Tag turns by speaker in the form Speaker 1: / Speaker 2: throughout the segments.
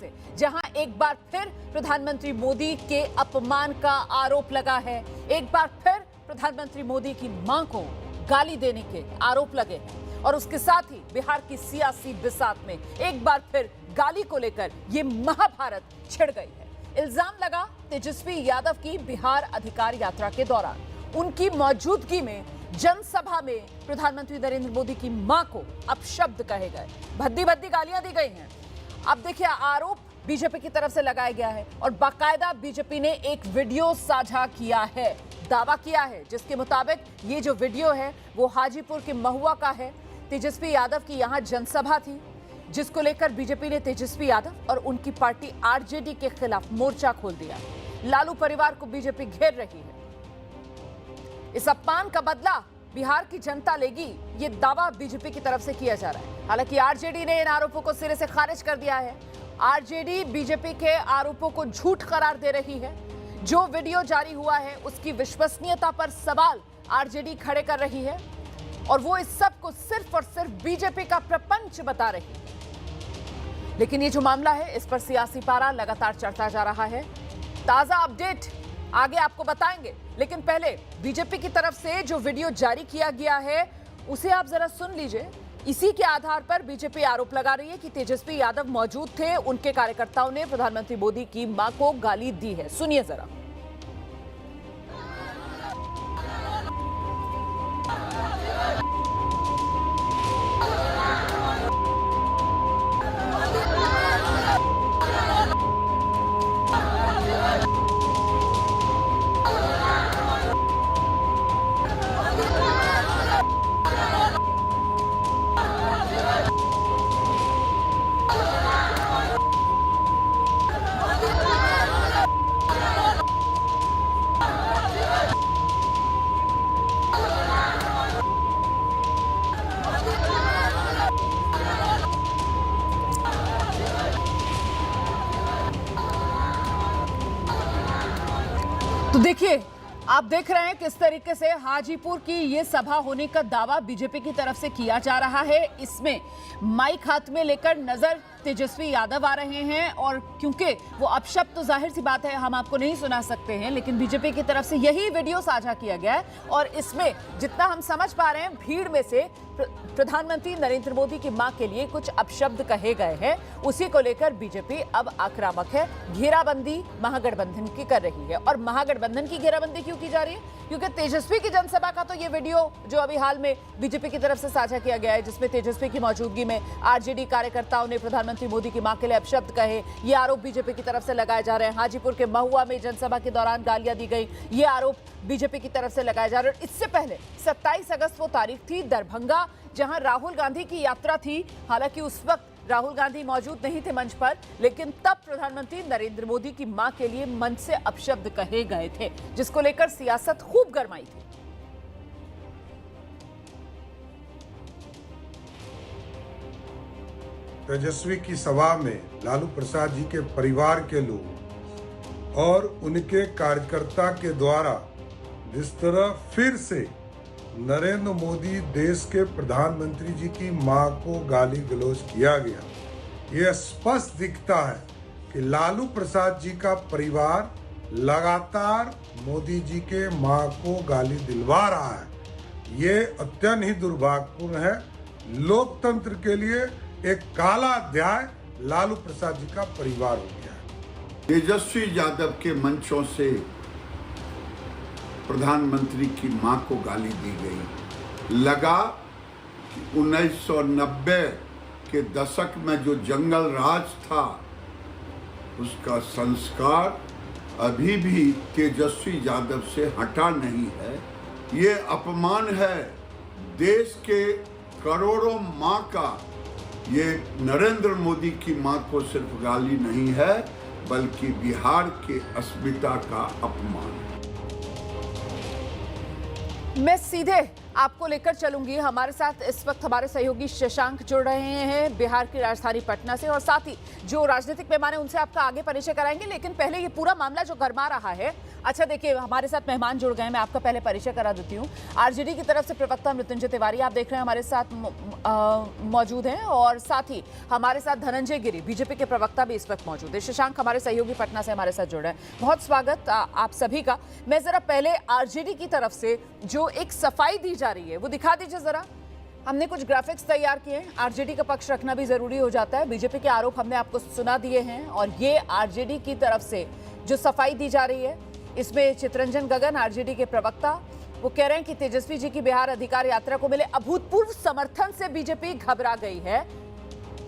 Speaker 1: से, जहां एक बार फिर प्रधानमंत्री मोदी के अपमान का आरोप लगा है। एक बार फिर प्रधानमंत्री मोदी की मां को गाली देने के आरोप लगे हैं और उसके साथ ही बिहार की सियासी बिसात में एक बार फिर गाली को लेकर यह महाभारत छिड़ गई है। इल्जाम लगा तेजस्वी यादव की बिहार अधिकार यात्रा के दौरान उनकी मौजूदगी में जनसभा में प्रधानमंत्री नरेंद्र मोदी की मां को अपशब्द कहे गए, भद्दी भद्दी गालियां दी गई हैं। अब देखिए, आरोप बीजेपी की तरफ से लगाया गया है और बाकायदा बीजेपी ने एक वीडियो साझा किया है, दावा किया है, जिसके मुताबिक ये जो वीडियो है वो हाजीपुर के महुआ का है। तेजस्वी यादव की यहां जनसभा थी, जिसको लेकर बीजेपी ने तेजस्वी यादव और उनकी पार्टी आरजेडी के खिलाफ मोर्चा खोल दिया। लालू परिवार को बीजेपी घेर रही है। इस अपमान का बदला बिहार की जनता लेगी, ये दावा बीजेपी की तरफ से किया जा रहा है। हालांकि आरजेडी ने इन आरोपों को सिरे से खारिज कर दिया है। आरजेडी बीजेपी के आरोपोों को झूठ करार दे रही है। जो वीडियो जारी हुआ है उसकी विश्वसनीयता पर सवाल आरजेडी खड़े कर रही है और वो इस सब को सिर्फ और सिर्फ बीजेपी का प्रपंच बता रही है। लेकिन ये जो मामला है, इस पर सियासी पारा लगातार चढ़ता जा रहा है। ताजा अपडेट आगे आपको बताएंगे, लेकिन पहले बीजेपी की तरफ से जो वीडियो जारी किया गया है उसे आप जरा सुन लीजिए। इसी के आधार पर बीजेपी आरोप लगा रही है कि तेजस्वी यादव मौजूद थे, उनके कार्यकर्ताओं ने प्रधानमंत्री मोदी की मां को गाली दी है। सुनिए जरा। तो देखिए, आप देख रहे हैं किस तरीके से हाजीपुर की ये सभा होने का दावा बीजेपी की तरफ से किया जा रहा है। इसमें माइक हाथ में लेकर नजर तेजस्वी यादव आ रहे हैं और क्योंकि वो अपशब्द तो जाहिर सी बात है हम आपको नहीं सुना सकते हैं, लेकिन बीजेपी की तरफ से यही वीडियो साझा किया गया है और इसमें जितना हम समझ पा रहे हैं भीड़ में से प्रधानमंत्री नरेंद्र मोदी की मां के लिए कुछ अपशब्द कहे गए हैं। उसी को लेकर बीजेपी अब आक्रामक है, घेराबंदी महागठबंधन की कर रही है। और महागठबंधन की घेराबंदी क्यों की जा रही है? क्योंकि तेजस्वी की जनसभा का तो ये वीडियो जो अभी हाल में बीजेपी की तरफ से साझा किया गया है, जिसमें तेजस्वी की मौजूदगी में आरजेडी कार्यकर्ताओं ने प्रधानमंत्री मोदी की मां के लिए अपशब्द कहे, ये आरोप बीजेपी की तरफ से लगाए जा रहे हैं। हाजीपुर के महुआ में जनसभा के दौरान गालियां दी गई, ये आरोप बीजेपी की तरफ से लगाए जा रहे हैं। इससे पहले 27 अगस्त वो तारीख थी, दरभंगा, जहां राहुल गांधी की यात्रा थी। हालांकि उस वक्त राहुल गांधी मौजूद नहीं थे मंच पर, लेकिन तब प्रधानमंत्री नरेंद्र मोदी की मां के लिए मंच से अपशब्द कहे गए थे, जिसको लेकर सियासत खूब गरमाई थी।
Speaker 2: तेजस्वी की सभा में लालू प्रसाद जी के परिवार के लोग और उनके कार्यकर्ता के द्वारा जिस तरह फिर से नरेंद्र मोदी देश के प्रधानमंत्री जी की मां को गाली गलौज किया गया, यह स्पष्ट दिखता है कि लालू प्रसाद जी का परिवार लगातार मोदी जी के मां को गाली दिलवा रहा है। ये अत्यंत ही दुर्भाग्यपूर्ण है। लोकतंत्र के लिए एक काला अध्याय लालू प्रसाद जी का परिवार हो गया है।
Speaker 3: तेजस्वी यादव के मंचों से प्रधानमंत्री की मां को गाली दी गई। लगा कि 1990 के दशक में जो जंगल राज था उसका संस्कार अभी भी तेजस्वी यादव से हटा नहीं है। ये अपमान है देश के करोड़ों मां का। ये नरेंद्र मोदी की मां को सिर्फ गाली नहीं है, बल्कि बिहार के अस्मिता का अपमान है।
Speaker 1: मैं सीधे आपको लेकर चलूंगी। हमारे साथ इस वक्त हमारे सहयोगी शशांक जुड़ रहे हैं बिहार की राजधानी पटना से, और साथ ही जो राजनीतिक मेहमान है उनसे आपका आगे परिचय कराएंगे। लेकिन पहले ये पूरा मामला जो गर्मा रहा है, अच्छा देखिए हमारे साथ मेहमान जुड़ गए हैं, मैं आपका पहले परिचय करा देती हूँ। आरजेडी की तरफ से प्रवक्ता मृत्युंजय तिवारी आप देख रहे हैं हमारे साथ मौजूद हैं, और साथ ही हमारे साथ धनंजय गिरी बीजेपी के प्रवक्ता भी इस वक्त मौजूद है। शशांक हमारे सहयोगी पटना से हमारे साथ जुड़ रहे हैं, बहुत स्वागत आप सभी का। मैं जरा पहले आरजेडी की तरफ से जो एक सफाई दी जा रही है वो दिखा दीजिए जरा। हमने कुछ ग्राफिक्स तैयार किए हैं, आरजेडी का पक्ष रखना भी जरूरी हो जाता है। बीजेपी के आरोप हमने आपको सुना दिए हैं, और ये आरजेडी की तरफ से जो सफाई दी जा रही है, इसमें चितरंजन गगन आरजेडी के प्रवक्ता वो कह रहे हैं कि तेजस्वी जी की बिहार अधिकार यात्रा को मिले अभूतपूर्व समर्थन से बीजेपी घबरा गई है।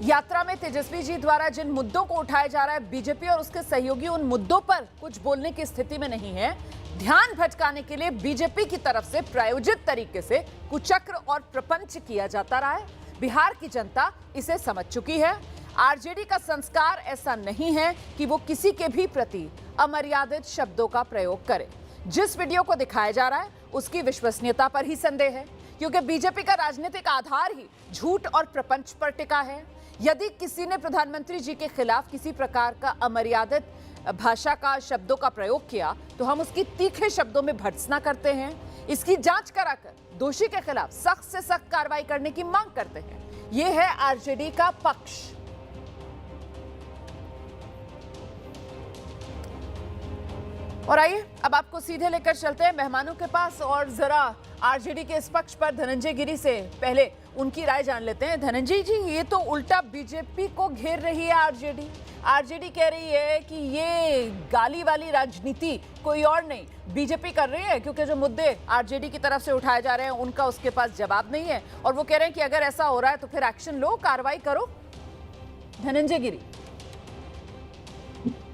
Speaker 1: यात्रा में तेजस्वी जी द्वारा जिन मुद्दों को उठाया जा रहा है, बीजेपी और उसके सहयोगी उन मुद्दों पर कुछ बोलने की स्थिति में नहीं है। ध्यान भटकाने के लिए बीजेपी की तरफ से प्रायोजित तरीके से कुचक्र और प्रपंच किया जाता रहा है। बिहार की जनता इसे समझ चुकी है। आरजेडी का संस्कार ऐसा नहीं है कि वो किसी के भी प्रति अमर्यादित शब्दों का प्रयोग करे। जिस वीडियो को दिखाया जा रहा है उसकी विश्वसनीयता पर ही संदेह है, क्योंकि बीजेपी का राजनीतिक आधार ही झूठ और प्रपंच पर टिका है। यदि किसी ने प्रधानमंत्री जी के खिलाफ किसी प्रकार का अमर्यादित भाषा का, शब्दों का प्रयोग किया, तो हम उसकी तीखे शब्दों में भर्त्सना करते हैं। इसकी जांच कराकर दोषी के खिलाफ सख्त से सख्त कार्रवाई करने की मांग करते हैं। यह है आरजेडी का पक्ष। और आइए अब आपको सीधे लेकर चलते हैं मेहमानों के पास, और जरा आरजेडी के इस पक्ष पर धनंजय गिरी से पहले उनकी राय जान लेते हैं। धनंजय जी, ये तो उल्टा बीजेपी को घेर रही है आरजेडी। आरजेडी कह रही है कि ये गाली वाली राजनीति कोई और नहीं, बीजेपी कर रही है, क्योंकि जो मुद्दे आरजेडी की तरफ से उठाए जा रहे हैं उनका उसके पास जवाब नहीं है, और वो कह रहे हैं कि अगर ऐसा हो रहा है तो फिर एक्शन लो, कार्रवाई करो। धनंजय गिरी।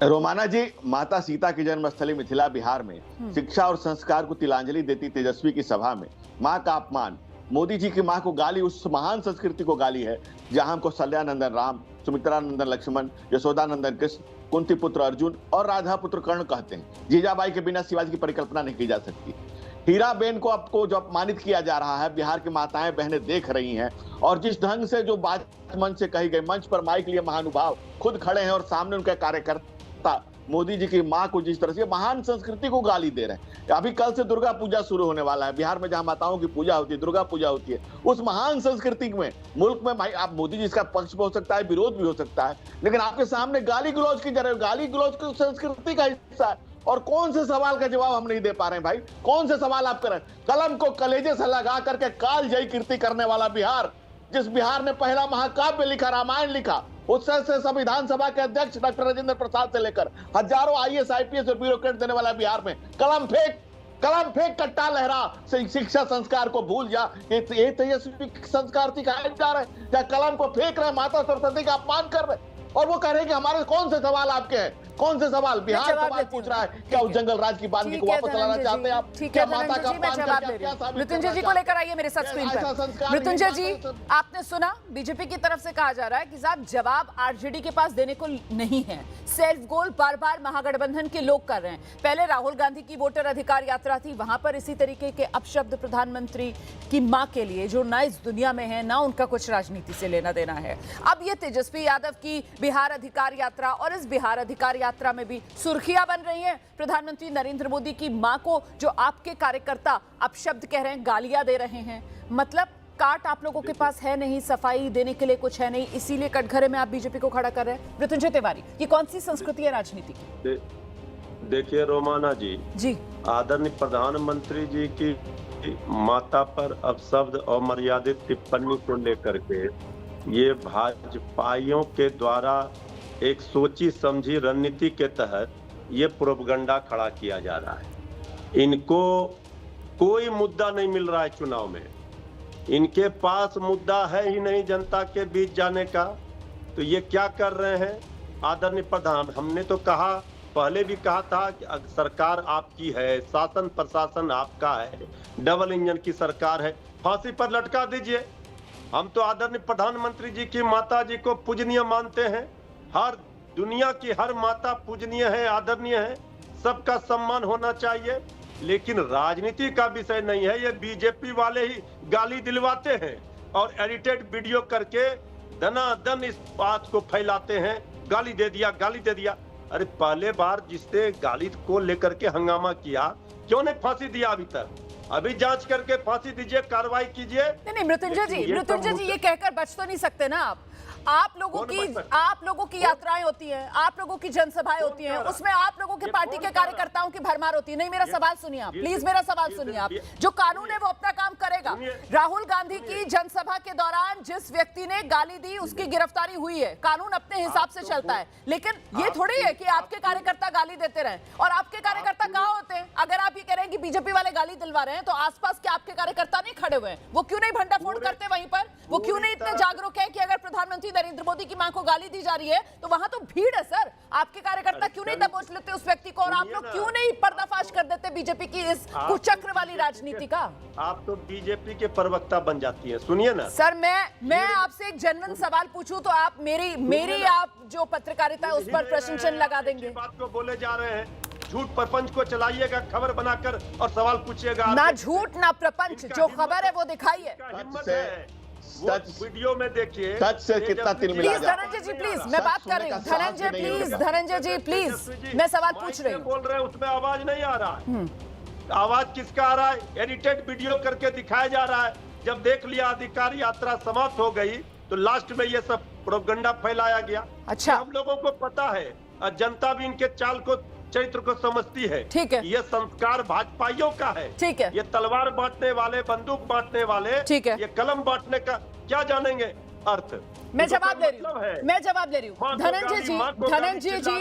Speaker 4: रोमाना जी, माता सीता की जन्मस्थली मिथिला बिहार में शिक्षा और संस्कार को तिलांजलि देती तेजस्वी की सभा में मां का अपमान, मोदी जी की मां को गाली, उस महान संस्कृति को गाली है जहां हमको कौशल्यानंदन राम, सुमित्रानंदन लक्ष्मण, यशोदानंदन कृष्ण, कुंती पुत्र अर्जुन और राधा पुत्र कर्ण कहते हैं। जीजाबाई के बिना शिवाजी की परिकल्पना नहीं की जा सकती। हीरा बेन को आपको जो अपमानित किया जा रहा है, बिहार की माताएं बहनें देख रही हैं, और जिस ढंग से जो बात मंच से कही गई, मंच पर माइक लिए महानुभाव खुद खड़े हैं और सामने उनके कार्यकर्ता मोदी जी की मां को जिस तरह से महान संस्कृति को गाली दे रहे हैं। अभी कल से दुर्गा पूजा शुरू होने वाला है बिहार में, जहां माताओं की पूजा होती है, दुर्गा पूजा होती है। उस महान संस्कृति में मुल्क में भाई आप मोदी जी इसका पक्ष भी हो सकता है, विरोध भी हो सकता है, लेकिन आपके सामने गाली गलौज की जा रही है। गाली गलौज की संस्कृति का हिस्सा है, और कौन से सवाल का जवाब हम नहीं दे पा रहे हैं भाई? कौन से सवाल आप करें? कलम को कलेजे से लगा करके काल जयी कीर्ति करने वाला बिहार, जिस बिहार ने पहला महाकाव्य लिखा, रामायण लिखा, उससे संविधान सभा के अध्यक्ष डॉक्टर राजेंद्र प्रसाद से लेकर हजारों आईएएस आईपीएस और ब्यूरोक्रेट देने वाला बिहार में कलम फेंक कट्टा लहरा, शिक्षा संस्कार को भूल जा। ये तेजस्वी संस्कार सिखाए जा रहे हैं, क्या कलम को फेंक रहे, माता सरस्वती का अपमान कर रहे, और वो कह रहे हैं कि हमारे कौन से सवाल आपके हैं? कौन से सवाल? बिहार सवाल पूछ रहा है, क्या उस जंगल राज की बात को वापस लाना चाहते हैं आप? क्या माता का अपमान करके क्या साबित?
Speaker 1: मृत्युंजय जी को लेकर आइए मेरे साथ स्क्रीन पर। मृत्युंजय जी, आपने सुना बीजेपी की तरफ से कहा जा रहा है कि साहब जवाब आरजेडी के पास देने को नहीं है। सेल्फ गोल बार बार महागठबंधन के लोग कर रहे हैं। पहले राहुल गांधी की वोटर अधिकार यात्रा थी, वहां पर इसी तरीके के अपशब्द प्रधानमंत्री की मां के लिए, जो ना इस दुनिया में है ना उनका कुछ राजनीति से लेना देना है। अब ये तेजस्वी यादव की बिहार अधिकार यात्रा, और इस बिहार अधिकार यात्रा में भी सुर्खियां बन रही हैं। प्रधानमंत्री नरेंद्र मोदी की मां को जो आपके कार्यकर्ता अपशब्द कह रहे हैं, गालियां दे रहे हैं, मतलब काट आप लोगों के पास है नहीं, सफाई देने के लिए कुछ है नहीं, इसीलिए कटघरे में आप बीजेपी को खड़ा कर रहे हैं। मृत्युंजय तिवारी, ये कौन सी संस्कृति है राजनीति की?
Speaker 5: देखिए रोमाना जी, आदरणीय प्रधानमंत्री जी की माता पर अपशब्द और मर्यादित टिप्पणी को लेकर के ये भाजपाइयों के द्वारा एक सोची समझी रणनीति के तहत ये प्रोपगंडा खड़ा किया जा रहा है। इनको कोई मुद्दा नहीं मिल रहा है चुनाव में, इनके पास मुद्दा है ही नहीं जनता के बीच जाने का, तो ये क्या कर रहे हैं? आदरणीय प्रधान, हमने तो कहा, पहले भी कहा था कि सरकार आपकी है, शासन प्रशासन आपका है, डबल इंजन की सरकार है, फांसी पर लटका दीजिए। हम तो आदरणीय प्रधानमंत्री जी की माता जी को पूजनीय मानते हैं। हर दुनिया की हर माता पूजनीय है, आदरणीय है, सबका सम्मान होना चाहिए। लेकिन राजनीति का विषय नहीं है। ये बीजेपी वाले ही गाली दिलवाते हैं और एडिटेड वीडियो करके दनादन इस बात को फैलाते हैं, गाली दे दिया, गाली दे दिया। अरे पहले बार जिसने गाली को लेकर के हंगामा किया, क्यों नहीं फांसी दिया अभी तक? अभी जांच करके फांसी दीजिए, कार्रवाई कीजिए।
Speaker 1: नहीं मृत्युंजय जी ये कहकर बच तो नहीं सकते ना आप लोगों की यात्राएं होती हैं, आप लोगों की जनसभाएं होती हैं, उसमें आप लोगों के पार्टी के कार्यकर्ताओं की भरमार होती है। नहीं, मेरा सवाल सुनिए आप, प्लीज मेरा सवाल सुनिए आप। जो कानून है वो अपना काम करेगा। राहुल गांधी की जनसभा के दौरान जिस व्यक्ति ने गाली दी उसकी गिरफ्तारी हुई है, कानून अपने हिसाब से चलता है। लेकिन ये थोड़ी है कि आपके कार्यकर्ता गाली देते रहे। और आपके कार्यकर्ता कहाँ होते हैं? अगर आप ये कह रहे हैं कि बीजेपी वाले गाली दिलवा रहे हैं, तो आसपास के आपके कार्यकर्ता नहीं खड़े हुए हैं? वो क्यों नहीं भंडाफोड़ करते वहीं पर? वो क्यों नहीं इतने जागरूक है कि अगर प्रधानमंत्री नरेंद्र मोदी की मां को गाली दी जा रही है तो वहां तो भीड़ है सर? आपके कार्यकर्ता क्यों नहीं दबोच लेते उस व्यक्ति को? और आप लोग क्यों नहीं पर्दाफाश कर देते बीजेपी की इस कुचक्र वाली राजनीति का?
Speaker 5: आप तो बीजेपी के प्रवक्ता बन जाती है। सुनिए ना
Speaker 1: सर, मैं आपसे एक जनरल सवाल पूछूं तो आप मेरी आप जो पत्रकारिता है उस पर प्रश्न चिन्ह लगा देंगे?
Speaker 5: बात को बोले जा रहे हैं, झूठ प्रपंच को चलाइएगा खबर बनाकर और सवाल पूछिएगा।
Speaker 1: ना झूठ ना प्रपंच, जो खबर है वो दिखाइए।
Speaker 5: वीडियो में देखिए,
Speaker 4: सच से कितना तिल मिला
Speaker 1: प्लीज धनंजय जी, प्लीज मैं बात कर रही हूँ। धनंजय जी प्लीज, मैं सवाल पूछ रही हूँ।
Speaker 5: बोल रहे हैं उसमें आवाज नहीं आ रहा है। आवाज किसका आ रहा है? एडिटेड वीडियो करके दिखाया जा रहा है। जब देख लिया अधिकारी यात्रा समाप्त हो गई तो लास्ट में ये सब प्रोपगंडा फैलाया गया।
Speaker 1: अच्छा,
Speaker 5: हम लोगों को पता है, जनता भी इनके चाल को चरित्र को समझती है।
Speaker 1: ठीक है,
Speaker 5: ये संस्कार भाजपाइयों का है।
Speaker 1: ठीक है,
Speaker 5: ये तलवार बांटने वाले, बंदूक बांटने वाले,
Speaker 1: ठीक है,
Speaker 5: ये कलम बांटने का क्या जानेंगे अर्थ?
Speaker 1: मैं जवाब ले रही हूँ।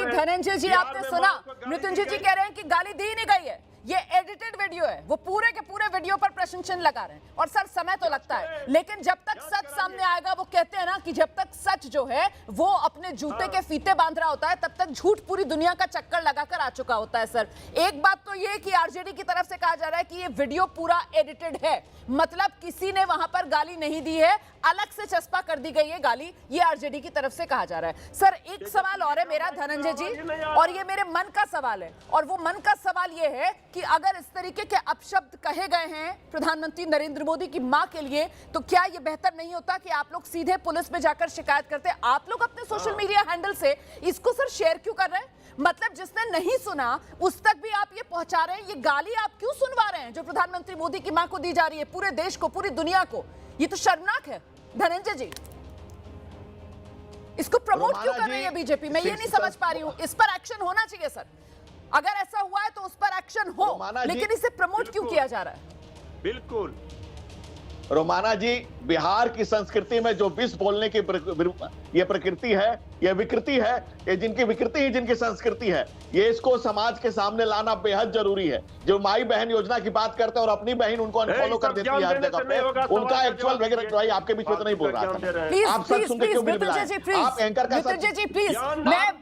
Speaker 1: धनंजय जी आपने सुना, मृत्युंजय जी कह रहे हैं कि गाली दी नहीं गई है, ये एडिटेड वीडियो है। वो पूरे के पूरे वीडियो पर प्रश्न चिन्ह लगा रहे हैं। और सर समय तो लगता है, लेकिन जब तक सच सामने आएगा, वो कहते हैं ना कि जब तक सच जो है वो अपने जूते के फीते बांध रहा होता है, तब तक झूठ पूरी दुनिया का चक्कर लगाकर आ चुका होता है। सर, एक बात तो ये कि आरजेडी की तरफ से कहा जा रहा है कि ये वीडियो पूरा एडिटेड है, मतलब किसी ने वहां पर गाली नहीं दी है, अलग से चस्पा कर दी गई है गाली, ये आरजेडी की तरफ से कहा जा रहा है। सर, एक सवाल और है मेरा धनंजय जी, और ये मेरे मन का सवाल है, और वो मन का सवाल ये है कि अगर इस तरीके के अपशब्द कहे गए हैं प्रधानमंत्री नरेंद्र मोदी की मां के लिए, तो क्या ये बेहतर नहीं होता कि आप लोग सीधे पुलिस में जाकर शिकायत करते? आप लोग अपने सोशल मीडिया हैंडल से इसको सर शेयर क्यों कर रहे हैं? मतलब जिसने नहीं सुना उस तक भी आप ये पहुंचा रहे हैं। ये गाली आप क्यों सुनवा रहे हैं जो प्रधानमंत्री मोदी की मां को दी जा रही है, पूरे देश को, पूरी दुनिया को? ये तो शर्मनाक है धनंजय जी। इसको प्रमोट क्यों कर रही है बीजेपी? मैं ये नहीं समझ पा रही हूँ। इस पर एक्शन होना चाहिए सर, अगर ऐसा हुआ है तो उस पर एक्शन हो, लेकिन इसे प्रमोट क्यों किया जा रहा है?
Speaker 5: बिल्कुल
Speaker 4: रोमाना जी, बिहार की संस्कृति में जो विष बोलने की ये प्रकृति है, ये विकृति है, ये जिनकी विकृति ही जिनकी संस्कृति है, ये इसको समाज के सामने लाना बेहद जरूरी है। जो माई बहन योजना की बात करते हैं और अपनी बहन उनको अनफॉलो कर देती है हर जगह पे, उनका एक्चुअल भाई आपके बीच में तो नहीं बोल रहा था। आप सब सुन के क्यों मिल रहा है? आप एंकर का
Speaker 1: मृत्युंजय जी प्लीज,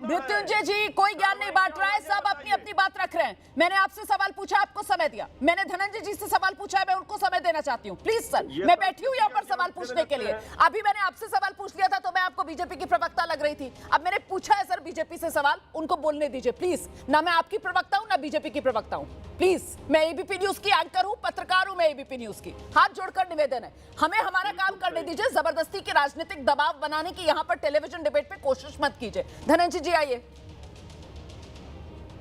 Speaker 1: मृत्युंजय जी कोई ज्ञान नहीं बांट रहा है, सब अपनी अपनी बात रख रहे हैं। मैंने आपसे सवाल पूछा, आपको समय दिया। मैंने धनंजय जी से सवाल पूछा है, मैं उनको समय देना चाहती हूँ। प्लीज सर, मैं बैठी हूँ यहाँ पर सवाल पूछने के लिए। अभी मैंने आपसे सवाल पूछ लिया था तो मैं आपको बीजेपी की प्रवक्ता लग रही थी। अब मैंने पूछा है सर बीजेपी से सवाल, उनको बोलने दीजिए प्लीज। ना मैं आपकी प्रवक्ता हूं ना बीजेपी की प्रवक्ता हूं। प्लीज, मैं एबीपी न्यूज की एंकर हूं, पत्रकार हूं मैं एबीपी न्यूज की। हाथ जोड़कर निवेदन है, हमें हमारा काम करने दीजिए। जबरदस्ती की राजनीतिक दबाव बनाने की यहां पर टेलीविजन डिबेट पे कोशिश मत कीजिए। धनंजय जी आइए।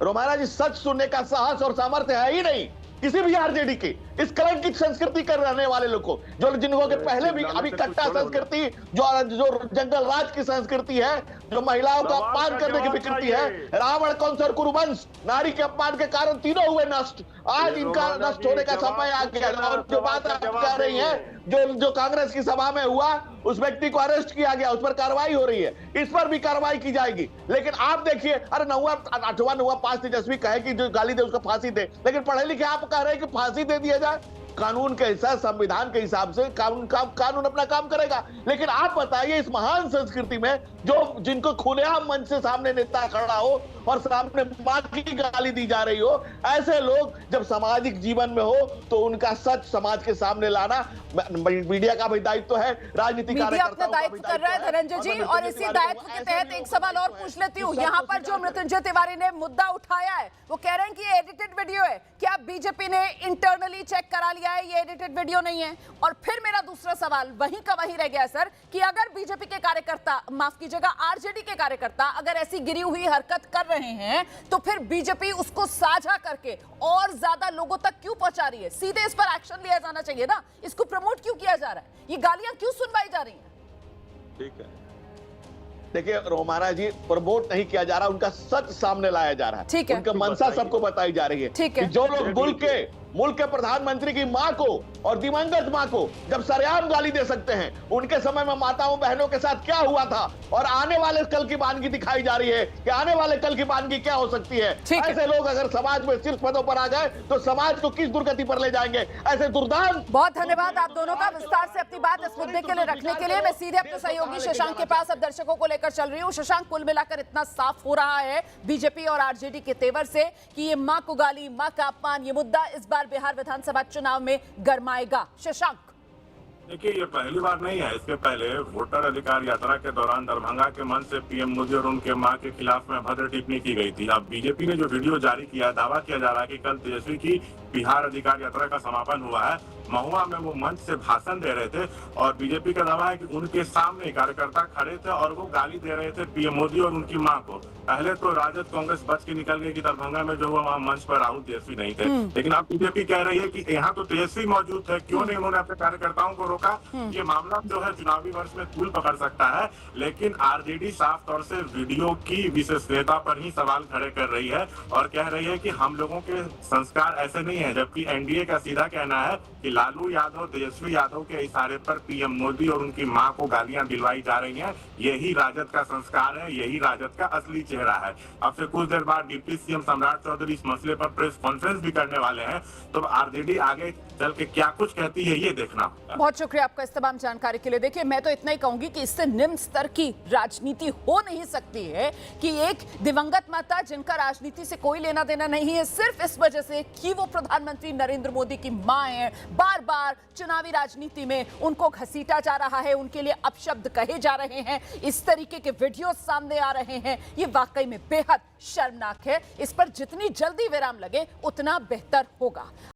Speaker 4: रोमाना जी, सच सुनने का साहस और सामर्थ्य है ही नहीं किसी भी आरजेडी के। इस कलंकित संस्कृति कर रहने वाले लोग को, जो जिनको के पहले भी अभी कट्टा संस्कृति, जो जंगल राज की संस्कृति है, जो महिलाओं का अपमान करने की विकृति है, रावण कंस और कुरुवंश, नारी के अपमान के कारण तीनों हुए नष्ट। आज इनका नष्ट होने का समय आ गया। और जो बात आप कह रही है, जो कांग्रेस की सभा में हुआ, उस व्यक्ति को अरेस्ट किया गया, उस पर कार्रवाई हो रही है, इस पर भी कार्रवाई की जाएगी। लेकिन आप देखिए, अरे 9वां 5 तेजस्वी कहे कि जो गाली दे उसको फांसी दे, लेकिन पढ़े लिखे आप कह रहे हैं कि फांसी दे दिया जाए। कानून के हिसाब, संविधान के हिसाब से कानून अपना काम करेगा। लेकिन आप बताइए, इस महान संस्कृति में जो जिनको खुलेआम मंच से सामने नेता खड़ा हो और सामने मां की गाली दी जा रही हो, ऐसे लोग जब सामाजिक जीवन में हो तो उनका सच समाज के सामने लाना मीडिया का भी दायित्व है, राजनीतिक
Speaker 1: मीडिया अपना दायित्व कर रहा है धनंजय जी। और इसी दायित्व के तहत एक सवाल और पूछ लेती हूँ। यहाँ पर जो मृत्युंजय तिवारी ने मुद्दा उठाया है, वो कह रहे हैं कि ये एडिटेड वीडियो है। क्या बीजेपी ने इंटरनली चेक करा लिया है ये एडिटेड वीडियो नहीं है? और फिर मेरा दूसरा सवाल वहीं का वहीं रह गया सर, कि अगर बीजेपी के कार्यकर्ता, माफ कीजिएगा आरजेडी के कार्यकर्ता अगर ऐसी गिरी हुई हरकत कर रहे हैं, तो फिर बीजेपी उसको साझा करके और ज्यादा लोगों तक क्यों पहुंचा रही है? सीधे इस पर एक्शन लिया जाना चाहिए ना। इसको प्रमोट क्यों किया जा रहा है? ये गालियां क्यों सुनवाई जा रही हैं?
Speaker 5: ठीक है,
Speaker 4: देखिए रोमाना जी, प्रमोट नहीं किया जा रहा, उनका सच सामने लाया जा रहा है।
Speaker 1: ठीक है,
Speaker 4: उनका मंशा सबको बताई जा रही है।
Speaker 1: ठीक है।
Speaker 4: कि जो लोग मुल्क के प्रधानमंत्री की मां को और दिवंगत मां को जब सरेआम गाली दे सकते हैं, उनके समय में माताओं बहनों के साथ क्या हुआ था और आने वाले कल की वानगी दिखाई जा रही है कि आने वाले कल की वानगी क्या हो सकती है। ऐसे लोग अगर समाज में शीर्ष पदों पर आ जाए तो समाज को किस दुर्गति पर ले जाएंगे? ऐसे दुर्दांत।
Speaker 1: बहुत धन्यवाद आप दोनों का विस्तार से अपनी बात इस मुद्दे के लिए रखने के लिए। मैं सीधे अपने सहयोगी शशांक के पास अब दर्शकों को लेकर चल रही हूँ। शशांक, कुल मिलाकर इतना साफ हो रहा है बीजेपी और आरजेडी के तेवर से कि ये मां को गाली, मां का अपमान, ये मुद्दा इस बार बिहार विधानसभा चुनाव में गरमाएगा। शशांक,
Speaker 6: देखिए, ये पहली बार नहीं है। इसके पहले वोटर अधिकार यात्रा के दौरान दरभंगा के मंच से पीएम मोदी और उनके मां के खिलाफ में भद्र टिप्पणी की गई थी। अब बीजेपी ने जो वीडियो जारी किया, दावा किया जा रहा है कि कल तेजस्वी की बिहार अधिकार यात्रा का समापन हुआ है। महुआ में वो मंच से भाषण दे रहे थे और बीजेपी का दावा है कि उनके सामने कार्यकर्ता खड़े थे और वो गाली दे रहे थे पीएम मोदी और उनकी मां को। पहले तो राजद कांग्रेस बच के निकल गई कि दरभंगा में जो हुआ वहाँ मंच पर राहुल तेजस्वी नहीं थे, लेकिन अब बीजेपी कह रही है कि यहाँ तो तेजस्वी मौजूद थे, क्यों नहीं उन्होंने अपने कार्यकर्ताओं को रोका। ये मामला जो है चुनावी वर्ष में तूल पकड़ सकता है, लेकिन आरजेडी साफ तौर से वीडियो की विश्वसनीयता पर ही सवाल खड़े कर रही है और कह रही है कि हम लोगों के संस्कार ऐसे नहीं है। जबकि एनडीए का सीधा कहना है कि लालू यादव, तेजस्वी यादव के इशारे पर पीएम मोदी और उनकी मां को गालियां दिलवाई जा रही हैं। यही राजद का संस्कार है, यही राजद का असली चेहरा है। अब से कुछ देर बाद डिप्टी सीएम सम्राट चौधरी इस मसले पर प्रेस कॉन्फ्रेंस भी करने वाले हैं, तो आरजेडी आगे चल के क्या कुछ कहती है ये देखना होगा।
Speaker 1: बहुत शुक्रिया आपका इस तमाम जानकारी के लिए। देखिए, मैं तो इतना ही कहूंगी कि इससे निम्न स्तर की राजनीति हो नहीं सकती है कि एक दिवंगत माता जिनका राजनीति से कोई लेना देना नहीं है, सिर्फ इस वजह से कि वो प्रधानमंत्री नरेंद्र मोदी की मां है, बार बार चुनावी राजनीति में उनको घसीटा जा रहा है, उनके लिए अपशब्द कहे जा रहे हैं, इस तरीके के वीडियो सामने आ रहे हैं। ये वाकई में बेहद शर्मनाक है। इस पर जितनी जल्दी विराम लगे उतना बेहतर होगा।